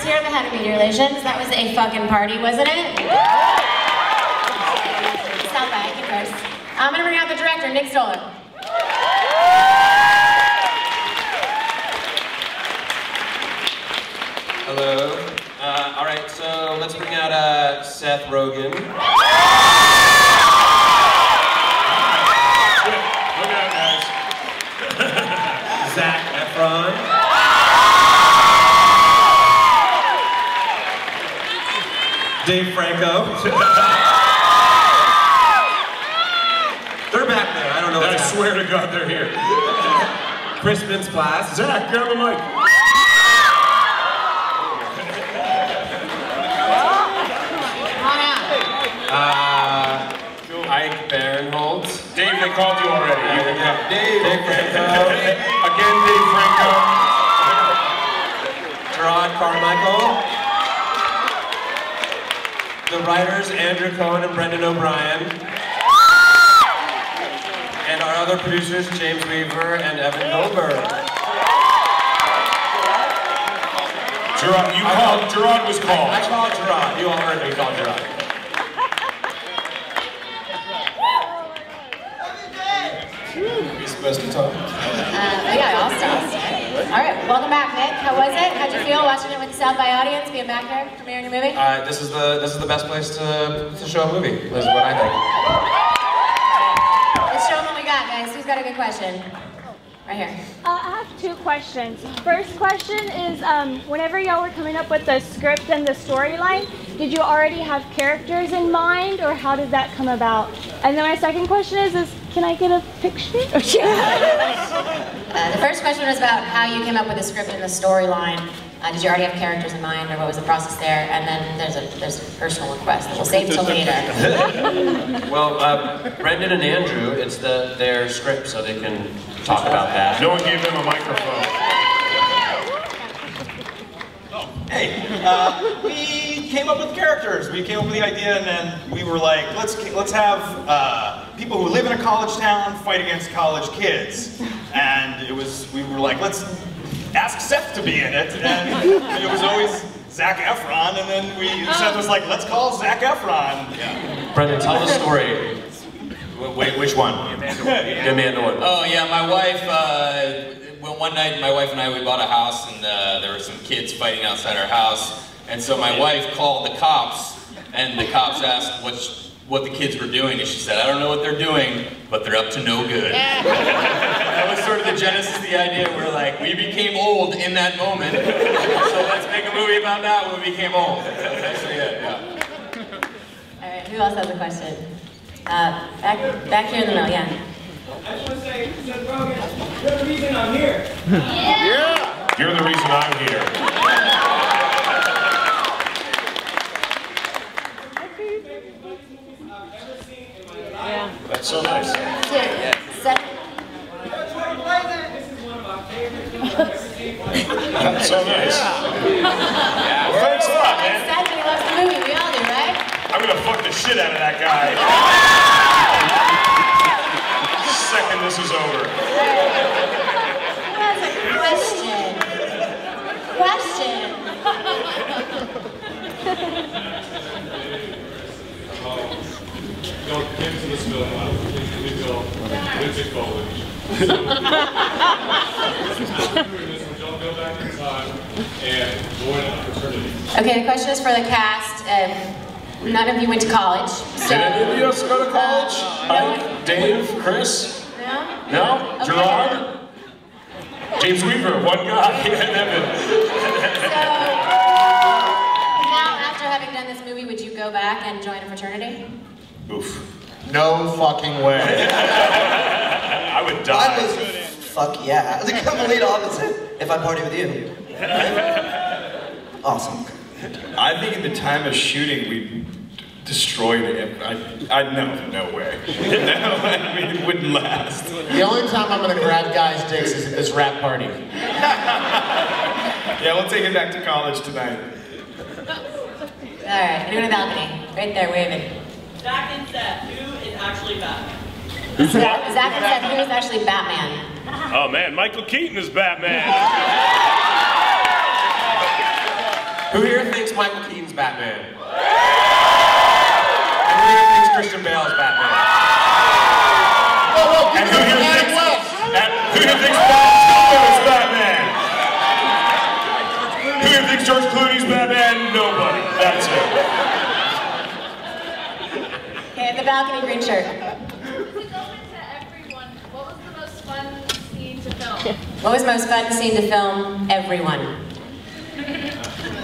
Mark's here, the head of media relations. That was a fucking party, wasn't it? Stop by, you first. I'm gonna bring out the director, Nick Stoller. Hello. All right, so let's bring out Seth Rogan. Look out, guys. Zach Efron. Dave Franco. They're back there. I don't know. I swear to God, they're here. Chris Mintz-Plasse. Zach, grab the mic. Ike Barinholtz. Dave, they called you already. You can come. Dave Franco. Again, Dave Franco. Gerard Carmichael. The writers, Andrew Cohen and Brendan O'Brien. And our other producers, James Weaver and Evan Goldberg. Gerard, you called. Gerard was called. I called Gerard. You all heard me call Gerard. Are you supposed to talk? Yeah, I'll stop. All right, welcome back, Nick. How was it? How'd you feel watching it with the South by audience, being back here, premiering your movie? This is the best place to show a movie. Is what I think. Let's show them what we got, guys. Who's got a good question? Right here. I have two questions. First question is, whenever y'all were coming up with the script and the storyline, did you already have characters in mind, or how did that come about? And then my second question is can I get a picture? The first question was about how you came up with the script and the storyline. Did you already have characters in mind, or what was the process there? And then there's a personal request that we'll save till later. Well, Brendan and Andrew, it's their script, so they can talk about that. No one gave them a microphone. Hey, we came up with characters. We came up with the idea, and then we were like, let's have people who live in a college town fight against college kids. And we were like, let's ask Seth to be in it, and it was always Zac Efron, and then Seth was like, let's call Zac Efron. Yeah. Brendan, tell the story. Wait, which one? Amanda one. Oh yeah, my wife, well, one night my wife and I, we bought a house, and there were some kids fighting outside our house, and so my wife called the cops, and the cops asked what the kids were doing, and she said, I don't know what they're doing, but they're up to no good. That was sort of the genesis of the idea. We're like, we became old in that moment, so let's make a movie about that when we became old. That's actually it, yeah. All right, who else has a question? Back here in the middle, yeah. I just want to say, Seth Rogan, you're the reason I'm here. Yeah! You're the reason I'm here. That's so nice. Yeah. Seth. This is one of my favorite films I've ever seen. That's so nice. Well, thanks a lot, man. Seth, he loves the movie. We all do, right? I'm gonna fuck the shit out of that guy. The second this is over. Who has a question? Don't get to this film out. We go Winter College. Don't go back in time and join a fraternity. Okay, the question is for the cast. None of you went to college. So, Did any of us go to college? no. Dave, Chris? No? No? Okay. Gerard? James Weaver, one guy, and Evan. So, now after having done this movie, would you go back and join a fraternity? Oof. No fucking way. I would die. I was, fuck yeah. The complete opposite. If I party with you. Awesome. I think at the time of shooting, we destroyed it. No way. No, I mean, it wouldn't last. The only time I'm gonna grab guys' dicks is at this rap party. Yeah, we'll take it back to college tonight. Alright, anyone in the balcony? Right there, waving. Zach and Seth, who is actually Batman? Zach and Seth, who is actually Batman? Oh man, Michael Keaton is Batman. Who Michael Keaton's Batman? And who here thinks Christian Bale's Batman? And who here thinks Batman's Batman? Who here thinks George Clooney's Batman? Nobody. That's it. Okay, the balcony green shirt. What was most fun scene to film? Everyone.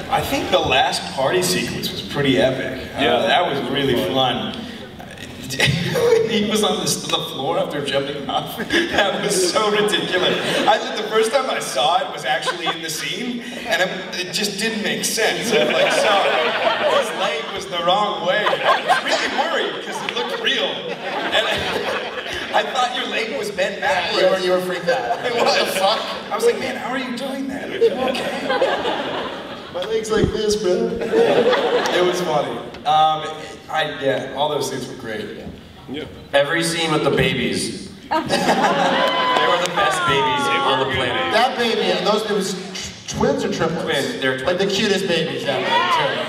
I think the last party sequence was pretty epic. That was really fun. He was on the floor after jumping off. That was so ridiculous. The first time I saw it was actually in the scene, and it just didn't make sense. I saw his leg was the wrong way. I was really worried because it looked real. And I thought your leg was bent backwards. You were freaked out. It was. What the fuck? I was like, man, how are you doing that? Are you okay? My leg's like this, bro. It was funny. Yeah, all those things were great. Yeah. Every scene with the babies. They were the best babies on the planet. That baby, it was twins or triplets? Twins, they're twins. Like the cutest babies ever.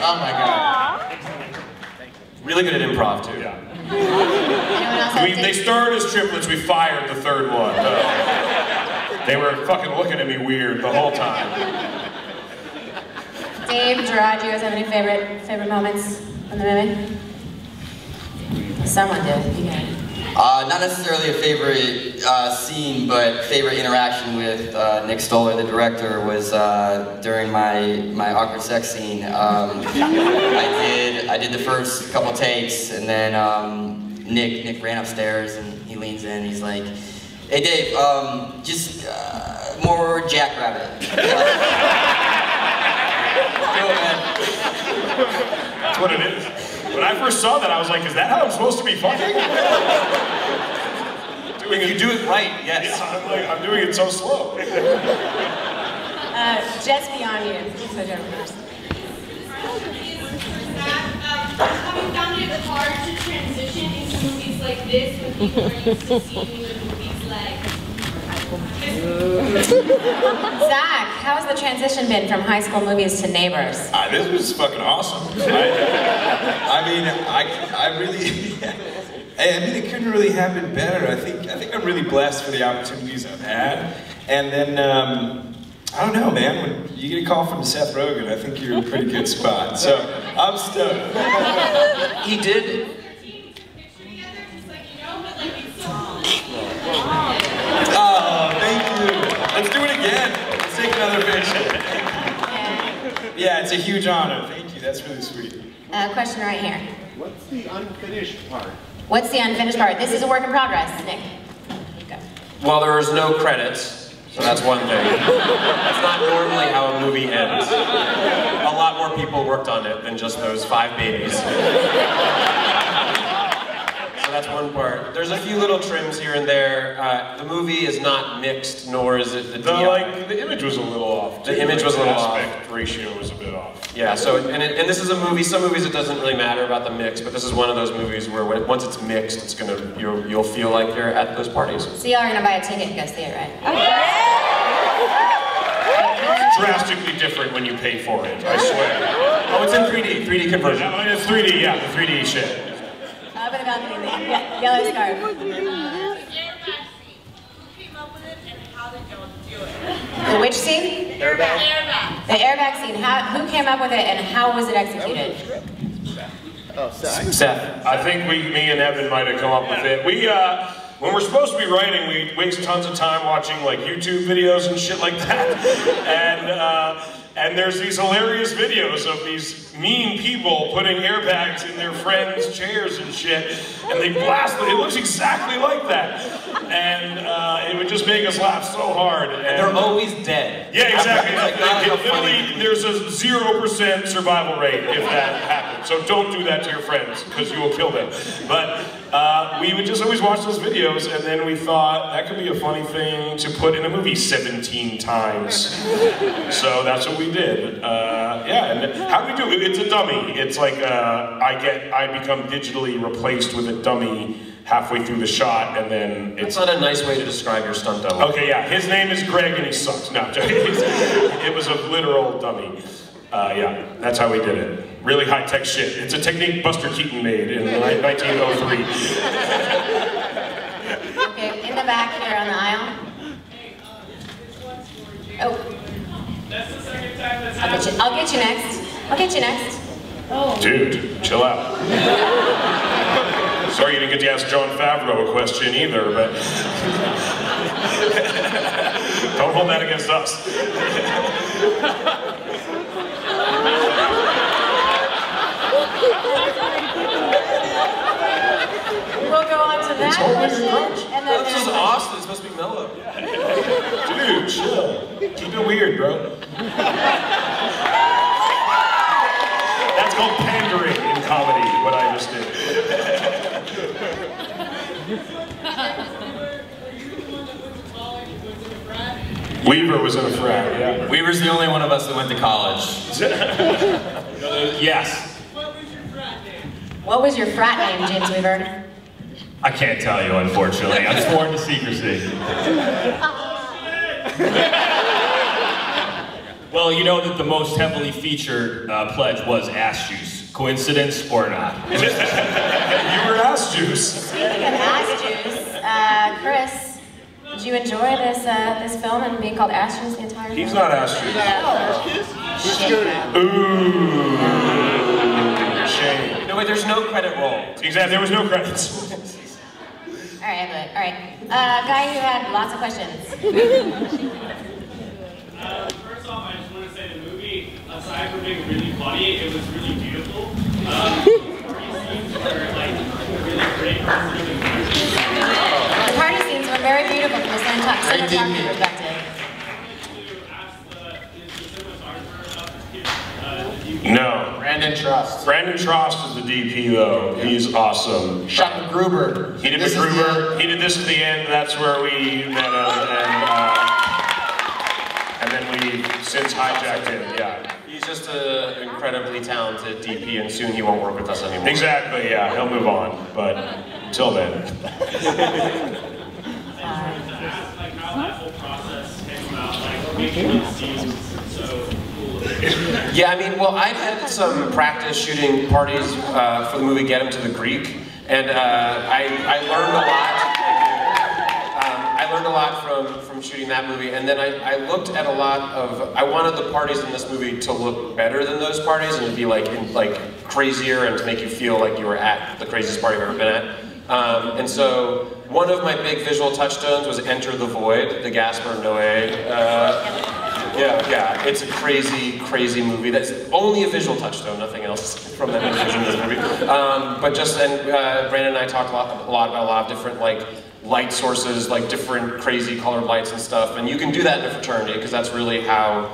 Oh my god. Really good at improv too. Anyone else have They started as triplets, we fired the third one. They were fucking looking at me weird the whole time. Dave, Gerard, do you guys have any favorite moments from the movie? Someone did. You got it. Not necessarily a favorite scene, but favorite interaction with Nick Stoller, the director, was during my awkward sex scene. I did the first couple takes, and then Nick ran upstairs and he leans in. And he's like, "Hey Dave, just more Jackrabbit." Cool, man. That's what it is. When I first saw that, I was like, is that how I'm supposed to be fucking? You do it right, yes. Yeah, I'm doing it so slow. Just beyond you. So Jennifer first. Having found it hard to transition into movies like this when people are used to seeing you in movies like Zach, how's the transition been from high school movies to Neighbors? This was fucking awesome. I mean, it couldn't really happen better. I think I'm really blessed for the opportunities I've had. And then, I don't know, man, when you get a call from Seth Rogan, I think you're in a pretty good spot. So, I'm stoked. He did. Oh, thank you. Let's do it again. Let's take another picture. Yeah, it's a huge honor. Thank you. That's really sweet. Question right here. What's the unfinished part? What's the unfinished part? This is a work in progress, Nick. Go. Well, there was no credits, so that's one thing. That's not normally how a movie ends. A lot more people worked on it than just those 5 babies. So that's one part. There's a few little trims here and there. The movie is not mixed, nor is it the DI. The image was a little off. The image was a little off. Aspect ratio was a bit off. Yeah, so, and this is a movie, some movies it doesn't really matter about the mix, but this is one of those movies where once it's mixed, it's you'll feel like you're at those parties. So y'all are gonna buy a ticket and go see it, right? It's drastically different when you pay for it, I swear. Oh, it's in 3D conversion. It's 3D, yeah, the 3D shit. Up in the balcony, yellow scarf. The which scene? Airbag. The airbag scene. Who came up with it and how was it executed? Oh, Seth. I think me and Evan might have come up with it. When we're supposed to be writing, we waste tons of time watching like YouTube videos and shit like that. And there's these hilarious videos of these mean people putting airbags in their friends' chairs and shit, and they blast them. It looks exactly like that. And it would just make us laugh so hard. And they're always dead. Yeah, exactly. Literally, there's a 0% survival rate if that happens. So don't do that to your friends, because you will kill them. But we would just always watch those videos, and then we thought that could be a funny thing to put in a movie 17 times. So that's what we did. Yeah, and how do we do it? It's a dummy. It's like I become digitally replaced with a dummy halfway through the shot, and then it's... That's not a nice way to describe your stunt double. Okay, yeah, his name is Greg and he sucks. No, I'm joking. It was a literal dummy. Yeah, that's how we did it. Really high-tech shit. It's a technique Buster Keaton made in 1903. Okay, in the back here on the aisle. Oh. That's the second time that's I'll get you next. I'll get you next. Oh. Dude, chill out. Sorry you didn't get to ask Jon Favreau a question either, but don't hold that against us. We'll go on to that question. And then this is Austin. It's supposed to be mellow. Dude, chill. Keep it weird, bro. That's called pandering in comedy, what I just did. Weaver was in a frat, yeah. Weaver's the only one of us that went to college. Yes. What was your frat name, James Weaver? I can't tell you, unfortunately. I'm sworn to secrecy. Well, you know that the most heavily featured pledge was ass juice. Coincidence or not? You were ass juice. Speaking of ass juice, Chris, did you enjoy this this film and being called ass juice the entire time? He's not ass juice. Oh. Ooh. Shame. No, wait, there's no credit roll. Exactly, there was no credits. All right. Guy who had lots of questions. First off, I just want to say the movie, aside from being really funny, it was really beautiful. Party scenes were like really great. The party scenes were very beautiful from the cinematography perspective. No. Brandon Trust. Brandon Trust is the DP though. He's awesome. Shot MacGruber. He did MacGruber. He did this at the end. That's where we met him, and then we since hijacked him. Yeah. He's just an incredibly talented DP, and soon he won't work with us anymore. Exactly. Yeah. He'll move on, but until then. Like how that whole process came about, like making these scenes so cool. Yeah, I mean, well, I've had some practice shooting parties for the movie Get Him to the Greek, and I learned a lot. I learned a lot from shooting that movie, and then I looked at a lot of. I wanted the parties in this movie to look better than those parties, and to be like crazier, and to make you feel like you were at the craziest party I've ever been at. And so one of my big visual touchstones was Enter the Void, the Gaspar Noé. Yeah, it's a crazy, crazy movie. That's only a visual touchstone, nothing else from that movie is in this movie. But just, and Brandon and I talked a lot about a lot of different light sources, like different crazy colored lights and stuff. And you can do that in a fraternity, because that's really how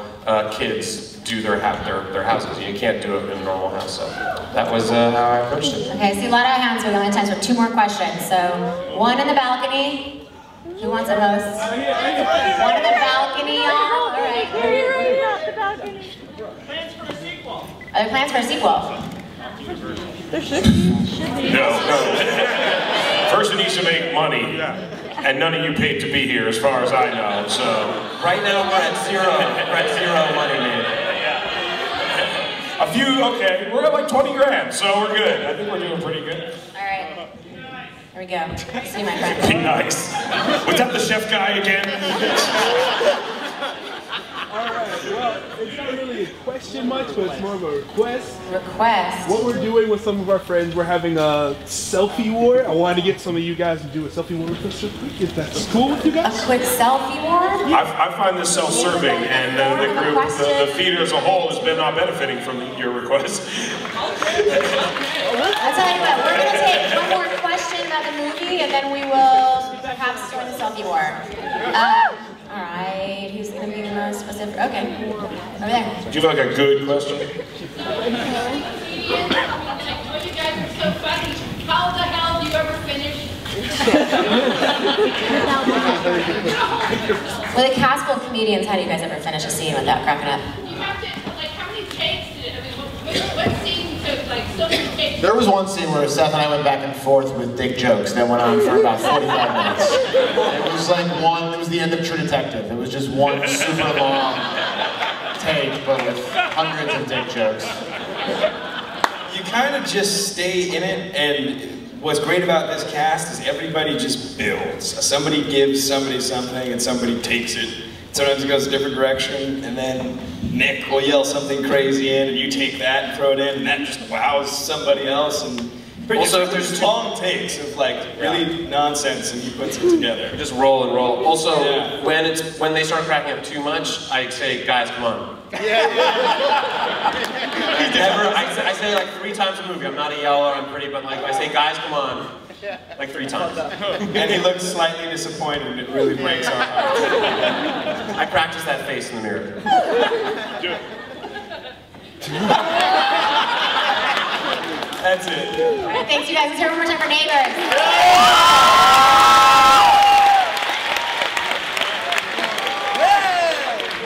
kids do their houses. You can't do it in a normal house. So that was how I approached it. Okay, I see a lot of hands. We only have time for 2 more questions. So one in the balcony. Who wants a host? One in the balcony, y'all. All right. The balcony. Plans for a sequel. Are there plans for a sequel? There should be. No. First it needs to make money, and none of you paid to be here, as far as I know. So right now we're at zero money made. A few, okay, we're at like 20 grand, so we're good. I think we're doing pretty good. All right. Here we go. See you, my friend. Be nice. Was that the chef guy again? Alright, well, it's not really a question much, but it's more of a request. Request? What we're doing with some of our friends, we're having a selfie war. I wanted to get some of you guys to do a selfie war with us real quick, if that's cool with you guys. A quick selfie war? I find this self-serving, and the group, the theater as a whole, has been not benefiting from your request. I'll tell you what, we're going to take one more question about the movie, and then we will perhaps join the selfie war. All right, who's going to be the most specific? Okay, over there. Do you have like a good question? Oh, you guys are so funny. How the hell do you ever finish? With a cast full of comedians, how do you guys ever finish a scene without cracking up? You have to, like, how many takes did it? I mean, what scene took, like, so many takes? There was one scene where Seth and I went back and forth with dick jokes that went on for about 45 minutes. It was like it was the end of True Detective. It was just one super long take. page, but with hundreds of dick jokes. You kind of just stay in it, and what's great about this cast is everybody just builds. Somebody gives somebody something, and somebody takes it. Sometimes it goes a different direction, and then Nick will yell something crazy in, and you take that and throw it in, and that just wows somebody else. And also, if there's long takes of like really nonsense, and he puts it together. Just roll and roll. Also, when they start cracking up too much, I say, guys, come on. I say like 3 times a movie. I'm not a yeller, I'm pretty, but like I say, guys, come on, like 3 times. And he looks slightly disappointed, and it really breaks our hearts. I practice that face in the mirror. Do it. That's it. All right, thanks, you guys. Let's hear one more time for Neighbors.